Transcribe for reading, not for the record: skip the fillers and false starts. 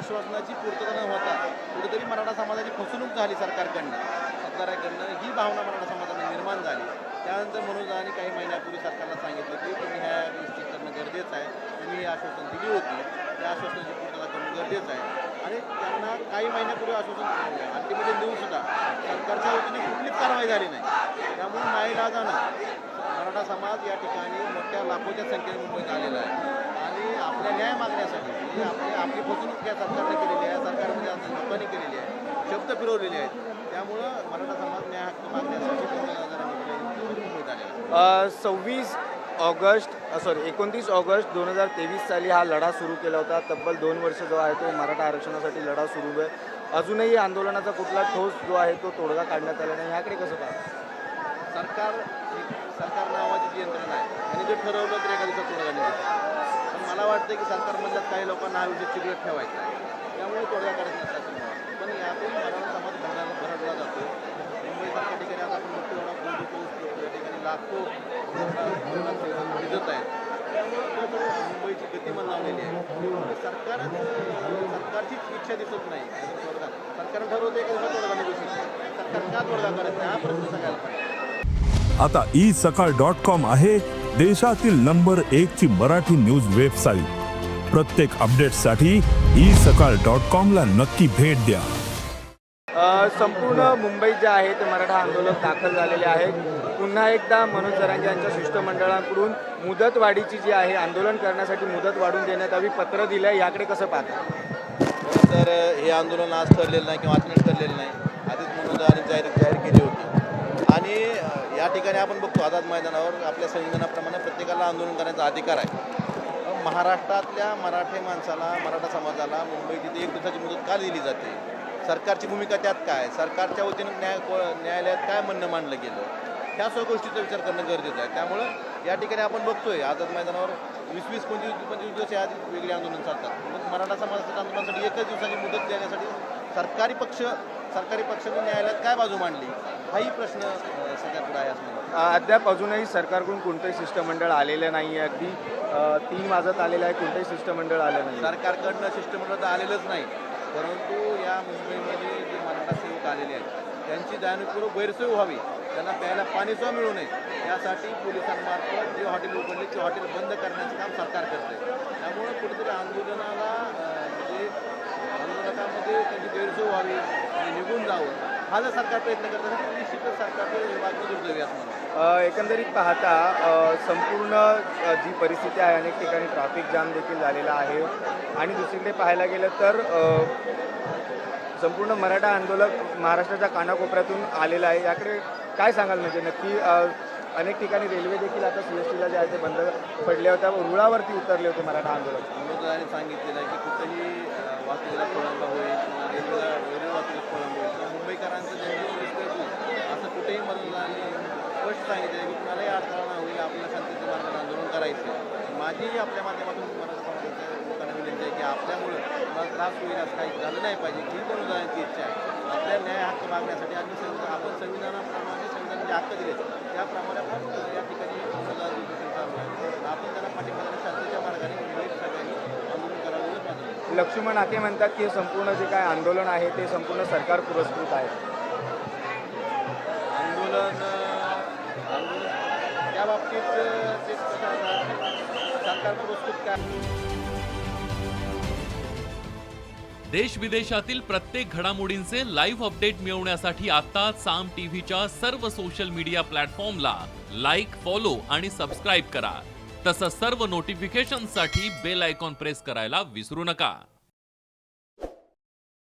आश्वासनाची पूर्तता न होता कुठेतरी मराठा समाजाची फसवणूक झाली सरकारकडनं, सरकारकडनं ही भावना मराठा समाजाला निर्माण झाली. त्यानंतर मनोजाने काही महिन्यापूर्वी सरकारला सांगितलं की तुम्ही ह्या गोष्टी करणं गरजेचं आहे. तुम्ही ही आश्वासन दिली होती, त्या आश्वासनाची पूर्तता करणं गरजेचं आहे. आणि त्यांना काही महिन्यापूर्वी आश्वासन अंतिमध्ये देऊनसुद्धा सरकारच्या वतीने कुठलीच कारवाई झाली नाही. त्यामुळे नाईलाजानं मराठा समाज या ठिकाणी मोठ्या लाखोच्या संख्येने मुंबईत आलेला आहे आणि आपल्या न्याय मागण्यासाठी म्हणजे आपली फसवणूक या सरकारने केलेली आहे, सरकारमध्ये लोकांनी केलेली आहे, शब्द फिरवलेले आहेत. त्यामुळं मराठा समाज न्याय हक्क मागण्यासाठी मुंबईत आलेला आहे. 29 ऑगस्ट 2023 साली हा लढा सुरू केला होता. तब्बल 2 वर्ष जो आहे तो मराठा आरक्षणासाठी लढा सुरू आहे. अजूनही आंदोलनाचा कुठला ठोस जो आहे तो तोडगा काढण्यात आला नाही. ह्याकडे कसं पाहता? सरकार नावाची जी यंत्रणा आहे आणि जे ठरवलं तर एका दिवसात तोडगा निघतो. पण मला वाटतं की सरकारमधल्या काही लोकांना हा विषय चिकट ठेवायचा आहे, त्यामुळे तोडगा काढत नसतात. पण यातून मराठा समाज भरडला जातो. मुंबईसारख्या ठिकाणी आता आपण मोठी एवढा गोंधळ पोहोचतो, त्या ठिकाणी लाखो भिजत आहेत. त्यामुळे मुंबईची गती मंदावलेली आहे. सरकारचीच इच्छा दिसत नाही. सरकारनं ठरवतं एका दिवसात तोडगा निघू शकतो. सरकार का तोडगा करत नाही हा प्रश्न सगळ्याला पाहिजे. आता isakal.com आहे देशातील नंबर 1 ची मराठी न्यूज वेबसाईट. प्रत्येक अपडेटसाठी isakal.com ला नक्की भेट द्या. संपूर्ण मुंबईत जे आहे ते मराठा आंदोलक दाखल झालेले आहेत. पुन्हा एकदा मनोज जरांगे यांच्या शिष्टमंडळाकडून मुदतवाढीची जी आहे आंदोलन करण्यासाठी मुदत वाढून देण्यात यावी पत्र दिलं आहे. याकडे कसं पाहता? तर हे आंदोलन आज ठरलेलं नाही किंवा अचानक ठरलेलं नाही. आधीच मनोजाने जाहीर केली होती आणि या ठिकाणी आपण बघतो आझाद मैदानावर आपल्या संविधानाप्रमाणे प्रत्येकाला आंदोलन करण्याचा अधिकार आहे. महाराष्ट्रातल्या मराठी माणसाला, मराठा समाजाला मुंबईत तिथे 1 दिवसाची मुदत का दिली जाते? सरकारची भूमिका त्यात काय? सरकारच्या वतीनं न्यायालयात काय म्हणणं मांडलं गेलं? ह्या सर्व गोष्टीचा विचार करणं गरजेचं आहे. त्यामुळं या ठिकाणी आपण बघतोय आझाद मैदानावर 20-20, 25-25 दिवस या वेगळे आंदोलन चालतात. मग मराठा समाजाच्या आंदोलनासाठी 1च दिवसाची मुदत देण्यासाठी सरकारी पक्षाने न्यायालयात काय बाजू मांडली हाही प्रश्न सगळ्याकडे आहे असं मला वाटतं. अद्याप अजूनही सरकारकडून कोणतंही शिष्टमंडळ आलेलं नाही आहे. अगदी 3 वाजत आलेलं आहे, कोणतंही शिष्टमंडळ आलं नाही. सरकारकडनं शिष्टमंडळ तर आलेलंच नाही, परंतु या मुंबईमध्ये जे मराठा सेवक आलेले आहेत त्यांची जाणीवपूर्वक गैरसोय व्हावी, त्यांना प्यायला पाणीसुद्धा मिळू नये यासाठी पोलिसांमार्फत जे हॉटेल उघडले ते हॉटेल बंद करण्याचं काम सरकार करते. त्यामुळे कुठेतरी आंदोलकामध्ये त्यांची गैरसोय व्हावी आणि निघून जावं हा जर सरकार प्रयत्न करत असेल तर निश्चितच सरकारचं बातमी दुर्दैवी असं मला एकंदरीत पाहता संपूर्ण जी परिस्थिती आहे अनेक ठिकाणी ट्रॅफिक जाम देखील झालेला आहे आणि दुसरीकडे पाहायला गेलं तर संपूर्ण मराठा आंदोलक महाराष्ट्राच्या कानाकोपऱ्यातून आलेला आहे. याकडे काय सांगाल? म्हणजे नक्की अनेक ठिकाणी रेल्वे देखील आता CSTला जे आहे ते बंद पडले होत्या, रुळावरती उतरले होते मराठा आंदोलक. मनोजाने सांगितलेलं आहे की कुठंही वाहतुकीला खोळंबा होईल किंवा रेल्वे वाहतुकीत खोळंबा होईल किंवा मुंबईकरांचं जनजीवन असं कुठेही मनोजाने स्पष्ट सांगितलं आहे की कुणालाही अडथळा होईल, आपल्याला शांतीच्या मार्गाने आंदोलन करायचं. माझीही आपल्या माध्यमातून मराठा समाजाच्या लोकांना विनंती आहे की आपल्यामुळं मला त्रास होईल असं काही झालं नाही पाहिजे. ही मनोजाची इच्छा आहे. आपल्या न्याय हक्क मागण्यासाठी आपण संविधानाप्रमाणे संविधानाचे हक्क दिले त्याप्रमाणे आपण या ठिकाणी आपण त्यांना पाठिंबा शांतीच्या मार्गाने सगळ्यांनी आंदोलन करावं. लक्ष्मण हाके म्हणतात की संपूर्ण जे काय आंदोलन आहे ते संपूर्ण सरकार पुरस्कृत आहे. आंदोलन त्या बाबतीत ते सरकार पुरस्कृत काय? देश विदेशातील प्रत्येक घडामोडींचे लाईव्ह अपडेट मिळवण्यासाठी आता साम टीव्हीच्या सर्व सोशल मीडिया प्लॅटफॉर्मला लाईक, फॉलो आणि सबस्क्राईब करा. तसंच सर्व नोटिफिकेशनसाठी बेल आयकॉन प्रेस करायला विसरू नका.